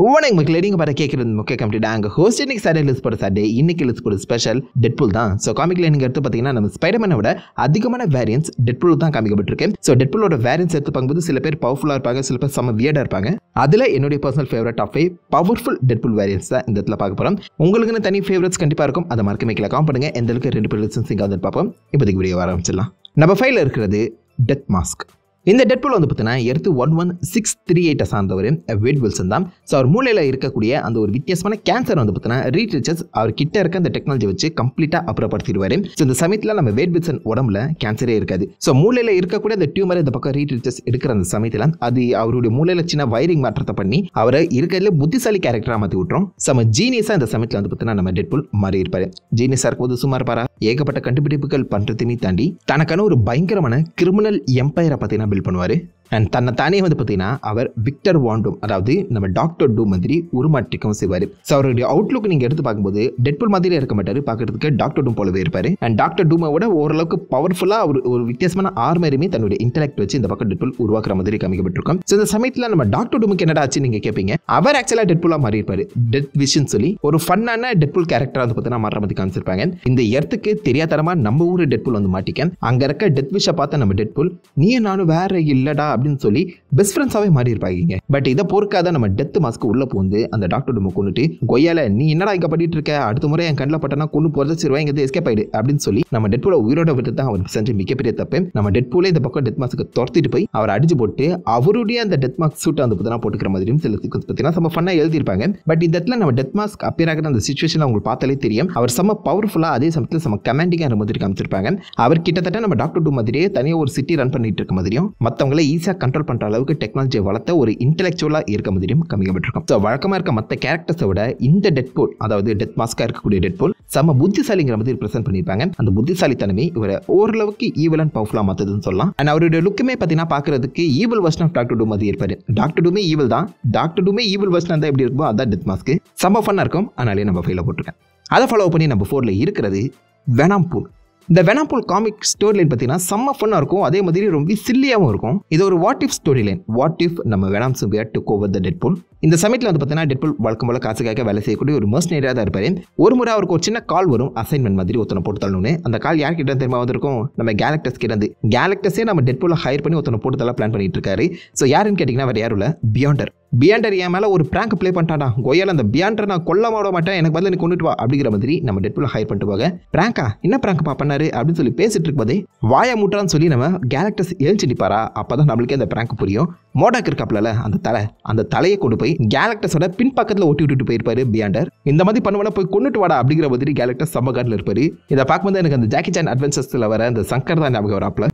வணக்கம் மக்களே, நீங்க பாரு கேட்கறது முக்கிய கம்ப்ளீட் அங்க ஹோஸ்ட் இன்னைக்கு சாட்டர்டே லிஸ்ட் போற சாட்டர்டே இன்னைக்கு லிஸ்ட் போற ஸ்பெஷல் டெட்பூல் தான். ஸோ காமிக்ல நீங்க எடுத்து பார்த்தீங்கன்னா நம்ம ஸ்பைடர்மேனை விட அதிகமான வேரியன்ஸ் டெட்பூல் தான் காமிக்கப்பட்டிருக்கு. ஸோ டெட்பூலோட வேரியன்ஸ் எடுத்து பார்க்கும்போது சில பேர் பவர்ஃபுல்லாக இருப்பாங்க, சில பேர் செம்ம வியர்டாக இருப்பாங்க. அதில் என்னுடைய personal favourite of powerful Deadpool variants தான் இந்த இடத்துல பார்க்க போகிறோம். உங்களுக்குன்னு தனி ஃபேவரட்ஸ் கண்டிப்பாக இருக்கும். அதை மறக்க மேக்கில் காம் பண்ணுங்க. எந்த அளவுக்கு ரெண்டு பேர் லிசன்ஸிங் வந்து பார்ப்போம். இப்போதைக்கு வீடியோ ஆரம்பிச்சிடலாம். நம்ம ஃபைலில் இருக்கிறது டெத் மாஸ்க். இந்த டெட்பூல் வந்து பார்த்தீங்கன்னா எர்த்து 11638 சார்ந்தவர் வேட் வில்சன் தான். ஸோ அவர் மூளையில் இருக்கக்கூடிய அந்த ஒரு வித்தியாசமான கேன்சர் வந்து பார்த்தீங்கன்னா ரீட் ரிச்சர்ஸ் அவர் கிட்ட இருக்க அந்த டெக்னாலஜி வச்சு கம்ப்ளீட்டாக அப்புறப்படுத்திடுவார். ஸோ இந்த சமயத்தில் நம்ம வேட் வில்சன் உடம்புல கேன்சரே இருக்காது. ஸோ மூளையில் இருக்கக்கூடிய அந்த டியூமர் இந்த பக்கம் ரீட் ரிச்சர்ஸ் எடுக்கிற அந்த சமயத்தில் அது அவருடைய மூளையில் சின்ன வயரிங் மாற்றத்தை பண்ணி அவரை இருக்கிறதுல புத்திசாலி கேரக்டராக மாற்றி விட்டுரும். நம்ம ஜீனியஸாக இந்த சமயத்தில் வந்து பார்த்தீங்கன்னா நம்ம டெட்பூல் மாறி இருப்பார். ஜீனியஸாக இருக்கும்போது சும்மா இருப்பாரா? ஏகப்பட்ட கண்டுபிடிப்புகள் பண்ணுறதையுமே தாண்டி தனக்கான ஒரு பயங்கரமான கிரிமினல் எம்பையரை பார்த்தீங்கன்னா பில்ட் பண்ணுவார். அண்ட் தன்னை தானே வந்து பார்த்தீங்கன்னா அவர் விக்டர் வாண்டூம், அதாவது நம்ம டாக்டர் டூம் மாதிரி உருமாற்றிக்கவும் செய்வார். ஸோ அவருடைய அவுட்லுக் நீங்கள் எடுத்து பார்க்கும்போது டெட்பூல் மாதிரியே இருக்க மாட்டார், பார்க்கறதுக்கு டாக்டர் டூம் போலவே இருப்பார். அண்ட் டாக்டர் டூமை விட ஓரளவுக்கு பவர்ஃபுல்லாக ஒரு வித்தியாசமான ஆர்மருமே தன்னுடைய இன்டெலெக்ட் வச்சு இந்த பக்கம் டெட்பூல் உருவாக்குற மாதிரி காமிக்கப்பட்டிருக்கும். ஸோ இந்த சமயத்தில் நம்ம டாக்டர் டூமுக்கு என்னடா ஆச்சு நீங்கள் கேட்பீங்க. அவர் ஆக்சுவலாக டெட்பூலாக மாறி இருப்பார். டெத் விஷன் சொல்லி ஒரு ஃபன்னான டெட்பூல் கேரக்டராக வந்து பார்த்தீங்கன்னா மாற்ற மாதிரி காமிச்சிருப்பாங்க. இந்த எர்த்துக்கு தெரியாதரமாக நம்ம ஊர் டெட்பூல் வந்து மாட்டிக்க அங்கே இருக்க டெத் விஷை பார்த்த நம்ம டெட்பூல் நீ நானும் வேற இல்லடா அப்படின்னு சொல்லி பெஸ்ட் ஃப்ரெண்ட்ஸாவே மாறி இருப்பாங்க. பட் இதை பொறுக்காத நம்ம டெத் மாஸ்க் உள்ள போந்து அந்த டாக்டர் டூமை கொண்டுட்டு கொய்யால நீ என்னடா இங்க பண்ணிட்டு இருக்க, அடுத்த முறை என் கண்ணில் பட்டனா கொண்டு போறது சிறுவா இங்க எஸ்கேப் ஆயிடு அப்படின்னு சொல்லி நம்ம டெட்பூலை உயிரோட விட்டு தான் அவர் செஞ்ச மிகப்பெரிய தப்பு. நம்ம டெட்பூலே இந்த பக்கம் டெத் மாஸ்க்கு துரத்திட்டு போய் அவர் அடிச்சு போட்டு அவருடைய அந்த டெத் மாஸ்க் சூட்டை வந்து பார்த்தீங்கன்னா போட்டுக்கிற மாதிரியும் சில சீக்வன்ஸ் பார்த்தீங்கன்னா நம்ம ஃபன்னா எழுதியிருப்பாங்க. பட் இந்த இடத்துல நம்ம டெத் மாஸ்க் அப்பியர் ஆகிற அந்த சிச்சுவேஷன் உங்களுக்கு பார்த்தாலே தெரியும். அவர் செம்ம பவர்ஃபுல்லாக அதே சமயத்தில் செம்ம கமாண்டிங்காக மாதிரி காமிச்சிருப்பாங்க. அவர் கிட்டத்தட்ட நம்ம டாக்டர் டூ மாதிரியே தனியாக ஒரு சிட்டி ரன் பண்ணிட்டு இருக்க மாதிரியும் மற்றவங்களை ஈஸியாக கண்ட்ரோல் பண்ற அளவுக்கு டெக்னாலஜி வளர்த்த ஒரு இன்டெலெக்சுவலாக இருக்க மாதிரியும் காமிக்கப்பட்டிருக்கும். ஸோ வழக்கமாக இருக்க மற்ற கேரக்டர்ஸை விட இந்த டெட்பூல், அதாவது டெத் மாஸ்காக இருக்கக்கூடிய டெட்பூல் செம்ம புத்திசாலிங்கிற மாதிரி பிரசன்ட் பண்ணியிருப்பாங்க. அந்த புத்திசாலித்தனமே இவரை ஓரளவுக்கு ஈவல் அண்ட் பவர்ஃபுல்லாக மாற்றுதுன்னு சொல்லலாம். அண்ட் அவருடைய லுக்குமே பார்த்தீங்கன்னா பார்க்கறதுக்கு evil version of Doctor Doom மாதிரி இருப்பாரு. டாக்டர் டூமே ஈவல் தான், டாக்டர் டூமே ஈவல் வெர்ஷன் தான் எப்படி இருக்கும் அதான் டெத் மாஸ்க். செம்ம ஃபன்னாக இருக்கும். அதனாலே நம்ம ஃபைல போட்டிருக்கேன். அதை ஃபாலோ பண்ணி நம்ம 4ல் இருக்கிறது வெனாம் பூல். இந்த Venom pool comic story line பார்த்தீங்கன்னா செம்ம ஃபன்னாக இருக்கும், அதே மாதிரி ரொம்ப சில்லியாகவும் இருக்கும். இது ஒரு what if story line. What if நம்ம Venom symbiote took over the Deadpool. இந்த சமயத்தில் வந்து பார்த்தீங்கன்னா டெட்பூல் வழக்கம் போல காசுக்காக வேலை செய்யக்கூடிய ஒரு மர்சனரியாக தான் இருப்பார். ஒரு முறை அவருக்கு ஒரு சின்ன கால் வரும், அசைன்மெண்ட் மாதிரி ஒருத்தனை போட்டு தள்ளணும்னு. அந்த கால் யார்கிட்ட தெரியுமா வந்திருக்கும்? நம்ம கேலக்டஸ் கிட்ட இருந்து. கேலக்டஸே நம்ம டெட்பூலை ஹையர் பண்ணி ஒருத்தனை போட்டு தள்ள பிளான் பண்ணிட்டு இருக்காரு. ஸோ யாருன்னு கேட்டிங்கன்னா வேறு யாரும் இல்லை, பியாண்டர். பியாண்டர் என் மேலே ஒரு பிராங்க் ப்ளே பண்ணிட்டாடா, கோயால் அந்த பியாண்டரை நான் கொல்ல மாட மாட்டேன், எனக்கு பதில் நீ கொண்டுட்டு வா அப்படிங்கிற மாதிரி நம்ம டெட்பூலை ஹையர் பண்ணிட்டு போக பிராங்கா என்ன பிராங்க் பண்ணாரு அப்படின்னு சொல்லி பேசிட்டு இருக்கும்போதே வாயை முட்டான்னு சொல்லி நம்ம கேலக்டஸ் எழுச்சி நிற்பாரா. அப்போ தான் நம்மளுக்கே அந்த பிராங்க் புரியும். மோடாக் இருக்காப்ல அந்த தலையை கொண்டு போய் கேலக்டஸோட பின்பக்கத்தில் ஒட்டி விட்டுட்டு போயிருப்பாரு பியாண்டர். இந்த மாதிரி பண்ணுவான போய் கொண்டுட்டு வாடா அப்படிங்கிற மாதிரி கேலக்டஸ் சம்ம காட்டில் இருப்பாரு. இதை பார்க்கும்போது எனக்கு அந்த ஜாக்கி சான் அட்வென்ச்சர்ஸ்ல வர அந்த சங்கர் தான் ஞாபகம் வராப்ல.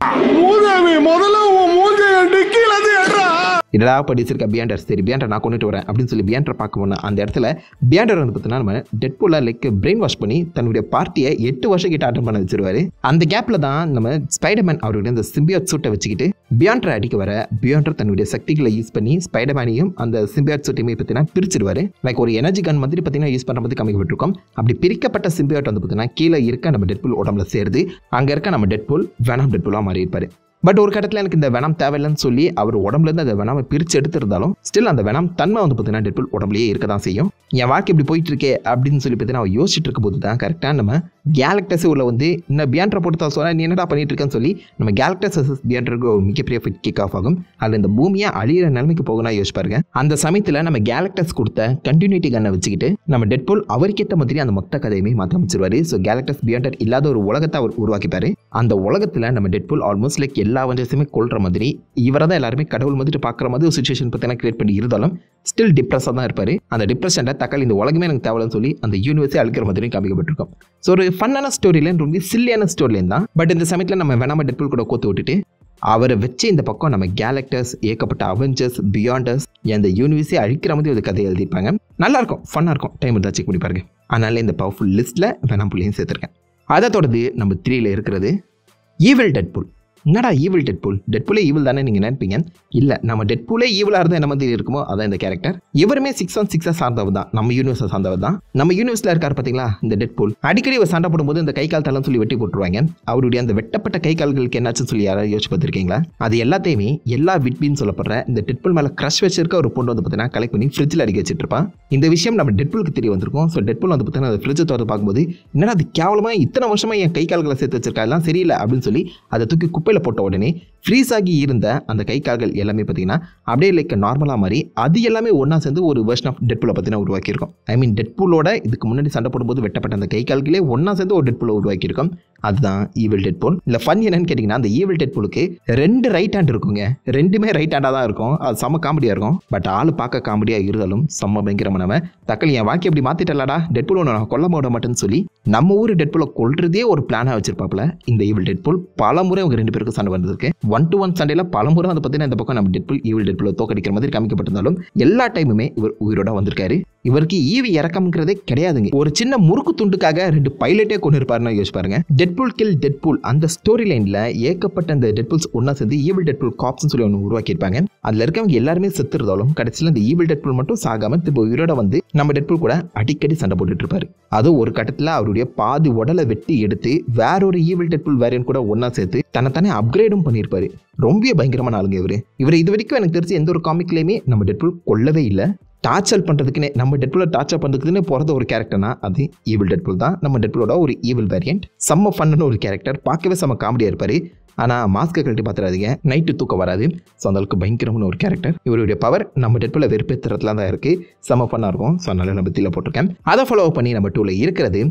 இதா படிச்சிருக்க பியாண்டர், சரி பியாண்டர் நான் கொண்டுட்டு வரேன் அப்படின்னு சொல்லி பியாண்டர் பார்க்க போனா அந்த இடத்துல பியாண்டர் வந்து பார்த்தீங்கன்னா நம்ம டெட்பூலை லைக் பிரெயின் வாஷ் பண்ணி தன்னுடைய பார்ட்டியை 8 வருஷம் கிட்ட அட்டன் பண்ண வச்சிருவாரு. அந்த கேப்ல தான் நம்ம ஸ்பைடர்மேன் அவருடைய அந்த சிம்பியாட் சூட்டை வச்சுக்கிட்டு பியாண்டரை அடிக்க வர பியாண்டர் தன்னுடைய சக்திகளை யூஸ் பண்ணி ஸ்பைடர்மேனையும் அந்த சிம்பியாட் சூட்டையுமே பார்த்தீங்கன்னா பிரிச்சிருவாரு. லைக் ஒரு எனர்ஜி கன் மாதிரி பார்த்தீங்கன்னா யூஸ் பண்ணுற மாதிரி காமிக்கப்பட்டிருக்கும். அப்படி பிரிக்கப்பட்ட சிம்பியாட் வந்து பார்த்தீங்கன்னா கீழே இருக்க நம்ம டெட்பூல் உடம்புல சேருது. அங்கே இருக்க நம்ம டெட்பூல் வெனாம் டெட்பூலாக மாறி இருப்பாரு. பட் ஒரு கட்டத்தில் எனக்கு இந்த வெனாம் தேவையில்லைன்னு சொல்லி அவர் உடம்புலேருந்து அந்த வெனாமை பிரித்து எடுத்திருந்தாலும் ஸ்டில் அந்த வெனாம் தன்மை வந்து பார்த்தீங்கன்னா டெட்பூல் உடம்புலேயே இருக்க தான் செய்யும். என் வாழ்க்கை இப்படி போயிட்டு இருக்கே அப்படின்னு சொல்லி பார்த்தீங்கன்னா அவர் யோசிச்சுட்டு இருக்க போது தான் கரெக்டாக நம்ம கேலக்டஸ் உள்ள வந்து இன்னும் பியாண்டரை போட்டு தான் சொன்னால் நீ என்னடா பண்ணிட்டு இருக்கேன்னு சொல்லி நம்ம கேலக்டஸ் வர்சஸ் பியாண்டருக்கு ஒரு மிகப்பெரிய ஃபிட் கிக் ஆஃப் ஆகும். அதில் இந்த பூமியை அழியிற நிலைமைக்கு போகணும் யோசிப்பாருங்க. அந்த சமயத்தில் நம்ம கேலக்டஸ் கொடுத்த கண்டினியூட்டி கண்ணை வச்சுக்கிட்டு நம்ம டெட்பூல் அவருக்கேற்ற மாதிரி அந்த மொத்த கதையுமே மாற்ற அமைச்சிருவாரு. ஸோ கேலக்டஸ் பியாண்டர் இல்லாத ஒரு உலகத்தை அவர் உருவாக்கிப்பாரு. அந்த உலகத்தில் நம்ம டெட்பூல் ஆல்மோஸ்ட் லைக் எல்லா வஞ்சஸுமே கொள்ற மாதிரி இவரை தான் எல்லாருமே கடவுள் வந்துட்டு பார்க்குற மாதிரி ஒரு சுச்சுவேஷன் பார்த்தீங்கன்னா கிரியேட் பண்ணி இருந்தாலும் ஸ்டில் டிப்ரெஸாக தான் இருப்பார். அந்த டிப்ரெஷனை தக்காளி இந்த உலகமே எனக்கு தேவைன்னு சொல்லி அந்த யூனிவர்ஸே அழிக்கிற மாதிரி காமிக்கப்பட்டிருக்கும். ஸோ ஒரு ஃபன்னான ஸ்டோரி லைன், ரொம்ப சில்லியான ஸ்டோரி லைன் தான். பட் இந்த சமயத்தில் நம்ம வெனாம் டெட்பூல் கூட கோத்து விட்டுட்டு அவரை வச்சு இந்த பக்கம் நம்ம கேலக்டஸ், ஏகப்பட்ட அவெஞ்சர்ஸ், பியாண்டர்ஸ் அந்த யூனிவர்ஸே அழிக்கிற மாதிரி ஒரு கதையை எழுதியிருப்பாங்க. நல்லாயிருக்கும், ஃபன்னாக இருக்கும். டைம் இருந்தால் செக் பண்ணி பாருங்க. அதனால இந்த பவர்ஃபுல் லிஸ்ட்டில் வெனாம் புள்ளையும் சேர்த்துருக்கேன். அதை தொடர்ந்து நம்ம 3ல் இருக்கிறது ஈவில் டெட்பூல். என்னடா ஈவில் டெட்பூலே ஈவில் தானே நீங்கள் நினைப்பீங்க. இல்லை, நம்ம டெட்பூலே ஈவிலாக இருந்தால் என்ன மாதிரி இருக்குமோ அதான் இந்த கேரக்டர். இவருமே 616 சார்ந்தவர் தான், நம்ம யூனிவர்ஸை சார்ந்தவர் தான். நம்ம யூனிவர்ஸில் இருக்கார் பார்த்தீங்களா இந்த டெட்பூல். அடிக்கடி ஒரு சண்டை போடும்போது இந்த கை கால் தளம் சொல்லி வெட்டி போட்டுருவாங்க. அவருடைய அந்த வெட்டப்பட்ட கை கால்களுக்கு என்னாச்சுன்னு சொல்லி யாராவது யோசிச்சு பார்த்துருக்கீங்களா? அது எல்லாத்தையுமே எல்லா விட்பின்னு சொல்லப்படுற இந்த டெட்பூல் மேலே க்ரஷ் வச்சிருக்க ஒரு பொண்ணு வந்து பார்த்தீங்கன்னா கலெக்ட் பண்ணி ஃப்ரிட்ஜில் அடிக்க வச்சுட்டு இருப்பான். இந்த விஷயம் நம்ம டெட்பூலுக்கு தெரிய வந்திருக்கும். ஸோ டெட்பூல் வந்து பார்த்தீங்கன்னா அந்த ஃப்ரிட்ஜை திறந்து பார்க்கும்போது என்னடா அது கேவலமாக இத்தனை வருஷமா என் கை கால்களை சேர்த்து வச்சிருக்கா, எல்லாம் சரியில்லை அப்படின்னு சொல்லி அதை தூக்கி குப்பையில் போட்ட உடனே ஃப்ரீஸ் ஆகி இருந்த அந்த கை கால்கள் எல்லாமே பார்த்தீங்கன்னா அப்படியே லைக் நார்மலாக மாதிரி அது எல்லாமே ஒன்றா சேர்ந்து ஒரு வெர்ஷன் ஆஃப் டெட்பூலை பார்த்தீங்கன்னா உருவாக்கியிருக்கோம். ஐ மீன் டெட்பூலோட இதுக்கு முன்னாடி சண்டை போடும்போது வெட்டப்பட்ட அந்த கை கால்களே ஒன்றா சேர்ந்து ஒரு டெட்பூலை உருவாக்கியிருக்கோம். அதுதான் ஈவில் டெட்பூல். இல்லை ஃபன் என்னன்னு கேட்டிங்கன்னா அந்த ஈவில் டெட்பூலுக்கு 2 ரைட் ஹேண்ட் இருக்குங்க. 2மே ரைட் ஹேண்டாக தான் இருக்கும். அது செம்ம காமெடியாக இருக்கும். பட் ஆள் பார்க்க காமெடியாக இருந்தாலும் செம்ம பயங்கரமானவன். தக்காளி என் வாக்கி அப்படி மாற்றிட்டலாடா, டெட்பூல் ஒன்று நான் கொல்ல போட மாட்டேன்னு சொல்லி நம்ம ஊர் டெட்பூலை கொல்றதே ஒரு பிளானாக வச்சிருப்பாப்புல இந்த ஈவில் டெட்பூல். பல முறை அவங்க 2 பேருக்கும் சண்டை வந்திருக்கு. 1-to-1 சண்டையில் பல முறை வந்து பார்த்தீங்கன்னா இந்த பக்கம் நம்ம டெட்பூல் ஈவில் டெட்பூலை தோக்கடிக்கிற மாதிரி காமிக்கப்பட்டிருந்தாலும் எல்லா டைமுமே இவர் உயிரோட வந்திருக்காரு. இவருக்கு ஈவி இறக்கம்ங்கிறதே கிடையாதுங்க. ஒரு சின்ன முறுக்கு துண்டுக்காக 2 பைலட்டே கொண்டு இருப்பாருன்னு யோசிச்சு பாருங்க. டெட்பூல் கில் டெட்பூல் அந்த ஸ்டோரி லைன்ல ஏகப்பட்ட அந்த டெட்பூல்ஸ் ஒன்னா சேர்ந்து ஈவில் டெட்பூல் காப்ஸ்னு சொல்லி ஒன்று உருவாக்கியிருப்பாங்க. அதுல இருக்கவங்க எல்லாருமே செத்துறதாலும் கடைசியில் இந்த ஈவில் டெட்பூல் மட்டும் சாகாம திரும்ப உயிரோட வந்து நம்ம டெட்பூல் கூட அடிக்கடி சண்டை போட்டுட்டு இருப்பாரு. அதுவும் ஒரு கட்டத்தில் அவருடைய பாதி உடலை வெட்டி எடுத்து வேற ஒரு ஈவில் டெட்பூல் வேரியன்ட் கூட ஒன்னா சேர்த்து தன்னை அப்கிரேடும் பண்ணியிருப்பாரு. ரொம்ப பயங்கரமான ஆளுங்க இவர் இது வரைக்கும் எனக்கு தெரிஞ்சு எந்த ஒரு காமிக்லையுமே நம்ம டெட்பூல் கொல்லவே இல்லை. டார்ச்சர் பண்ணுறதுக்குன்னே நம்ம டெட்பூலை டார்ச்சர் பண்ணுறதுக்குன்னு பிறந்த ஒரு கேரக்டர்னா அது ஈவில் டெட்பூல் தான். நம்ம டெட்பூலோட ஒரு ஈவில் வேரியன்ட். செம்ம ஃபன்னு ஒரு கேரக்டர், பார்க்கவே செம்ம காமெடியாக இருப்பார். ஆனால் மாஸ்க்கை கழட்டி பார்த்துறாதீங்க, நைட்டு தூக்கம் வராது. ஸோ அந்தளவுக்கு பயங்கரமான ஒரு கேரக்டர். இவருடைய பவர் நம்ம டெட்பூலை வெறுப்பேற்றுறதுல தான் இருக்குது. செம்ம ஃபன்னாக இருக்கும். ஸோ அதனால நம்ம பற்றியில் போட்டிருக்கேன். அதை ஃபாலோ பண்ணி நம்ம 2ல இருக்கிறது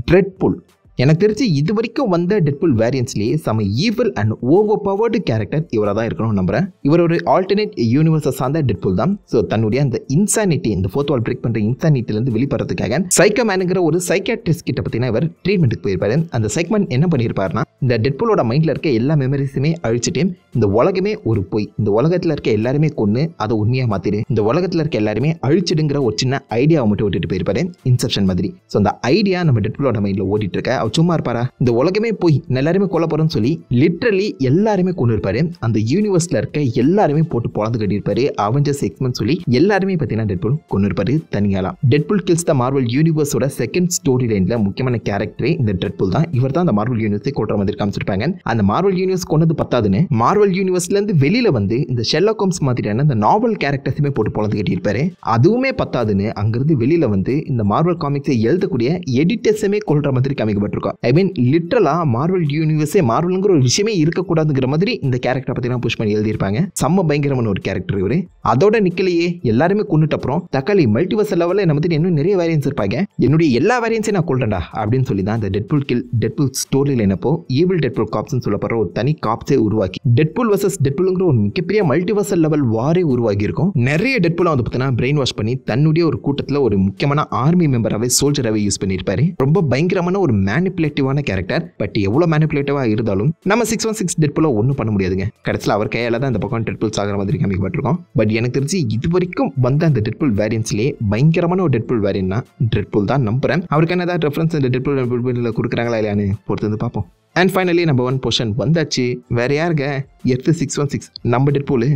ட்ரெட்பூல். எனக்கு தெரிஞ்சு இது வரைக்கும் வந்த டெட்பூல் வேரியன்ட்ஸ்லேயே செம evil and overpowered character இவராக தான் இருக்கணும்னு நம்புறேன். இவர் ஒரு ஆல்டர்னேட் யூனிவர்ஸை சார்ந்த டெட்பூல் தான். ஸோ தன்னுடைய அந்த இன்சானிட்டி, இந்த 4th வால் பிரேக் பண்ணுற இன்சானிட்டிலேருந்து வெளிப்படுறதுக்காக சைக்கோமேனுங்கிற ஒரு சைக்காட்ரிஸ்ட் கிட்ட பார்த்தீங்கன்னா இவர் ட்ரீட்மெண்ட்டுக்கு போயிருப்பாரு. அந்த சைக்கோமேன் என்ன பண்ணியிருப்பாருன்னா இந்த டெட்பூலோட மைண்டில் இருக்க எல்லா மெமரிஸுமே அழிச்சிட்டு இந்த உலகமே ஒரு பொய், இந்த உலகத்தில் இருக்க எல்லாருமே கொன்று அதை உண்மையாக மாற்றிடு, இந்த உலகத்தில் இருக்க எல்லாருமே அழிச்சிடுங்கிற ஒரு சின்ன ஐடியாவை மட்டும் விட்டுட்டு போயிருப்பாரு, இன்செப்ஷன் மாதிரி. ஸோ அந்த ஐடியா நம்ம டெட்பூலோட மைண்டில் ஓடிட்டு இருக்க சும்மா இருப்பாரா, இந்த உலகமே போய் எல்லாருமே கொல்ல போறோம்னு சொல்லி லிட்டரலி எல்லாருமே கொண்டு இருப்பாரு. அந்த யூனிவர்ஸ்ல இருக்க எல்லாருமே போட்டு பொழந்து கட்டியிருப்பாரு. அவெஞ்சர்ஸ், எக்ஸ்மென் சொல்லி எல்லாருமே பார்த்தீங்கன்னா டெட்பூல் கொண்டு இருப்பாரு தனியாலாம். டெட்பூல் கில்ஸ் த மார்வல் யூனிவர்ஸோட செகண்ட் ஸ்டோரி லைன்ல முக்கியமான கேரக்டரே இந்த டெட்பூல் தான். இவர் தான் அந்த மார்வல் யூனிவர்ஸை கொல்ற மாதிரி காமிச்சிருப்பாங்க. அந்த மார்வல் யூனிவர்ஸ் கொண்டது பத்தாதுன்னு மார்வல் யூனிவர்ஸ்ல இருந்து வெளியில வந்து இந்த ஷெர்லாக் ஹோம்ஸ் மாதிரியான இந்த நாவல் கேரக்டர்ஸுமே போட்டு பொழந்து கட்டியிருப்பாரு. அதுவுமே பத்தாதுன்னு அங்கிருந்து வெளியில வந்து இந்த மார்வல் காமிக்ஸை எழுதக்கூடிய எடிட்டர்ஸுமே கொல்ற மாதிரி காமிக்கப்பட்டிருக்கும். ஐ மீன் லிட்டரலா மார்வல் யூனிவர்ஸே மார்வல்ங்கிற ஒரு விஷயமே இருக்கக்கூடாதுங்கிற மாதிரி இந்த கேரக்டரை பார்த்தீங்கன்னா புஷ் பண்ணி எழுதியிருப்பாங்க. செம்ம பயங்கரமான ஒரு கேரக்டர் இவரு. அதோட நிக்கலையே எல்லாருமே கொண்டுட்டு அப்புறம் தக்காளி மல்டிவர்ஸ் லெவலில் நம்ம இன்னும் நிறைய வேரியன்ஸ் இருப்பாங்க, என்னுடைய எல்லா வேரியன்ஸையும் நான் கொள்றேன்டா அப்படின்னு சொல்லி தான் இந்த டெட்பூல் கில் டெட்பூல் ஸ்டோரி லைனப்போ ஈவில் டெட்பூல் காப்ஸ்னு சொல்லப்படுற ஒரு தனி காப்ஸே உருவாக்கி டெட்பூல் வர்சஸ் டெட்பூல்ங்கிற ஒரு மிகப்பெரிய மல்டிவர்ஸ் லெவல் வாரே உருவாகி இருக்கும். நிறைய டெட்பூலை வந்து பார்த்தீங்கன்னா பிரெயின் வாஷ் பண்ணி தன்னுடைய ஒரு கூட்டத்தில் ஒரு முக்கியமான ஆர்மி மெம்பராகவே சோல்ஜராகவே யூஸ் பண்ணியிருப்பாரு. ரொம்ப பயங்கரமான ஒரு மேனிப்புலேட்டிவான கேரக்டர். பட் எவ்வளவு மேனிபுலேட்டிவா இருந்தாலும் நம்ம 616 டெட்பூலை ஒன்றும் பண்ண முடியாதுங்க. கடைசியில் அவர் கையால தான் இந்த பக்கம் டெட்பூல் சாகிற மாதிரி காமிக்கப்பட்டிருக்கோம். பட் எனக்கு தெரிஞ்சு இது வரைக்கும் வந்த அந்த டெட்பூல் வேரியன்ட்ஸ்லேயே பயங்கரமான ஒரு டெட்பூல் வேரியன்ட்னா டெட்பூல் தான் நம்புறேன். அவருக்கான ஏதாவது ரெஃபரன்ஸ் இந்த டெட்பூல் கொடுக்குறாங்களா இல்லையான்னு பொறுத்து வந்து பார்ப்போம். அண்ட் ஃபைனலி நம்பர் 1 பொசிஷன் வந்தாச்சு. வேற யாருங்க, எர்த் 616 நம்ம டெட்பூல்.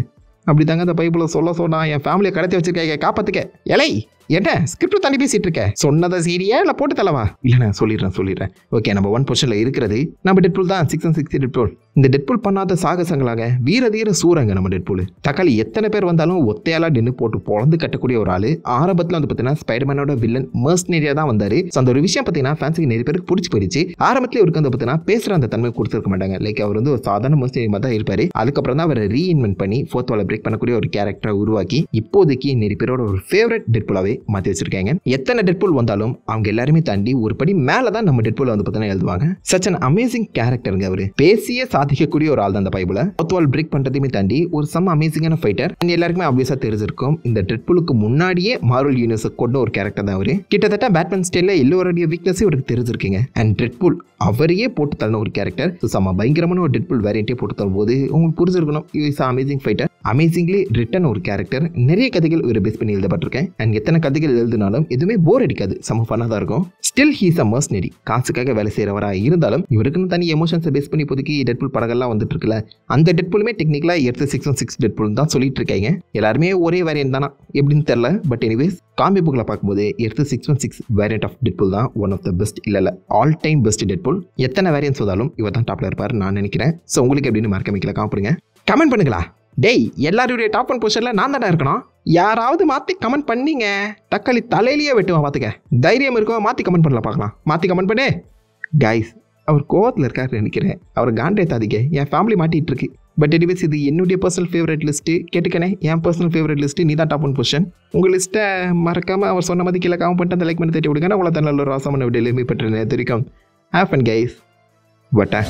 அப்படி தாங்க அந்த பைபிளை சொன்னா என் ஃபேமிலியை கடத்தி வச்சிருக்காங்க, காப்பாத்துக்க. எலை என்ன ஸ்கிரிப்ட் தாண்டி பேசிட்டு இருக்க, சொன்னதை சீரியா இல்லை போட்டு தலவா? இல்லை நான் சொல்லிடுறேன். ஓகே, நம்ம 1 பொசிஷனில் இருக்கிறது நம்ம டெட்பூல் தான். 616 டெட்பூல். இந்த டெட்பூல் பண்ணாத சாகசங்களாக வீர தீர சூரங்க நம்ம டெட்பூல். தக்காளி எத்தனை பேர் வந்தாலும் ஒத்தையாலா நின்று போட்டு பொழந்து கட்டக்கூடிய ஒரு ஆளு. ஆரம்பத்தில் வந்து பார்த்தீங்கன்னா ஸ்பைடர்மேனோட வில்லன் மர்சனரியா தான் வந்தாரு. அந்த ஒரு விஷயம் பார்த்தீங்கன்னா ஃபேன்ஸுக்கு நிறைய பேருக்கு பிடிச்சி போயிடுச்சு. ஆரம்பத்தில் இவருக்கு வந்து பார்த்தீங்கன்னா பேசுகிற அந்த தன்மை கொடுத்துருக்க மாட்டாங்க. லைக் அவர் வந்து ஒரு சாதாரண மர்சனரி மாதிரி தான் இருப்பாரு. அதுக்கப்புறம் தான் அவரை ரீஇன்வென்ட் பண்ணி 4th வாலை பிரேக் பண்ணக்கூடிய ஒரு கேரக்டரை உருவாக்கி இப்போதைக்கு நிறைய பேரோட ஒரு ஃபேவரட் டெட்பூலாவே மாற்றி வச்சிருக்காங்க. எத்தனை டெட்பூல் வந்தாலும் அவங்க எல்லாருமே தாண்டி ஒரு படி மேல தான் நம்ம டெட்பூல் வந்து பார்த்தீங்கன்னா எழுதுவாங்க. சச் அன் அமேசிங் கேரக்டருங்க அவரு. பேசியே சாதிக்கக்கூடிய ஒரு ஆள் தான் அந்த பைபிளை. 4th வால் பிரேக் பண்றதையுமே தாண்டி ஒரு செம்ம அமேசிங்கான ஃபைட்டர். எல்லாருக்குமே ஆப்வியஸா தெரிஞ்சிருக்கும் இந்த டெட்பூலுக்கு முன்னாடியே மார்வல் யூனிவர்ஸ் கொண்ட ஒரு கேரக்டர் தான் அவரு. கிட்டத்தட்ட பேட்மேன் ஸ்டைல்ல எல்லோருடைய வீக்னஸும் இவருக்கு தெரிஞ்சிருக்குங்க. அண்ட் டெட்பூல் அவரையே போட்டு தள்ளின ஒரு கேரக்டர். செம்ம பயங்கரமான ஒரு டெட்பூல் வேரியன்ட்டே போட்டு தள்ளும் போது உங்களுக்கு புரிஞ்சிருக்கணும் is amazing fighter, amazingly written ஒரு கேரக்டர். நிறைய கதைகள் இவர் பேஸ் பண்ணி எழுதப்பட்டிருக்கேன். அண்ட் எத்தனை கதைகள் எழுதினாலும் எதுவுமே போர் அடிக்காது, செம ஃபன்னாக தான் இருக்கும். ஸ்டில் ஹீஸ் அ மர்சனரி, காசுக்காக வேலை செய்கிறவராக இருந்தாலும் இவருக்குன்னு தனி எமோஷன்ஸை பேஸ் பண்ணி இப்போதைக்கு டெட்பூல் படங்கள்லாம் வந்துட்டு இருக்குல்ல, அந்த டெட்பூலுமே டெக்னிக்கலாக எர்த் 616 டெட்பூல் தான் சொல்லிட்டு இருக்காங்க. எல்லாருமே ஒரே வேரியன்ட் தானா எப்படின்னு தெரியல. பட் எனிவேஸ் காமிக் புக்கில் பார்க்கும்போது எர்த் 616 வேரியன்ட் ஆஃப் டெட்பூல் தான் ஒன் ஆஃப் த பெஸ்ட், இல்லை ஆல் டைம் பெஸ்ட் டெட்பூல். எத்தனை வேரியன்ட்ஸ் வந்தாலும் இவர் தான் டாப்ல இருப்பார் நான் நினைக்கிறேன். ஸோ உங்களுக்கு எப்படின்னு மறக்காம காமிடுங்க, கமெண்ட் பண்ணுங்களா. டேய், எல்லாருடைய டாப் 1 பொசிஷனில் நான் தானே இருக்கணும். யாராவது மாற்றி கமெண்ட் பண்ணீங்க தக்காளி தலையிலேயே வெட்டுவான் பார்த்துக்க. தைரியம் இருக்கும், மாற்றி கமெண்ட் பண்ணல பார்க்கலாம். மாற்றி கமெண்ட் பண்ணு கைஸ். அவர் கோவத்தில் இருக்காரு நினைக்கிறேன். அவர் காண்டே தாதிக்க என் ஃபேமிலி மாட்டிகிட்டு இருக்கு. பட் எனிவேஸ் இது என்னுடைய பர்சனல் ஃபேவரட் லிஸ்ட்டு. கேட்டுக்கனே, என் பர்சனல் ஃபேவரட் லிஸ்ட்டு நீ தான் டாப் 1 பொசிஷன். உங்கள் லிஸ்ட்டை மறக்காமல் அவர் சொன்ன மாதிரி கீழே கமெண்ட் பண்ணிட்டு அந்த லைக் பண்ணி தட்டி விடுங்க. நான் உங்களை நல்ல ஒரு ராசமான வீடியோ பெற்று தெரிவிக்கும். Have fun guys. வட்டா.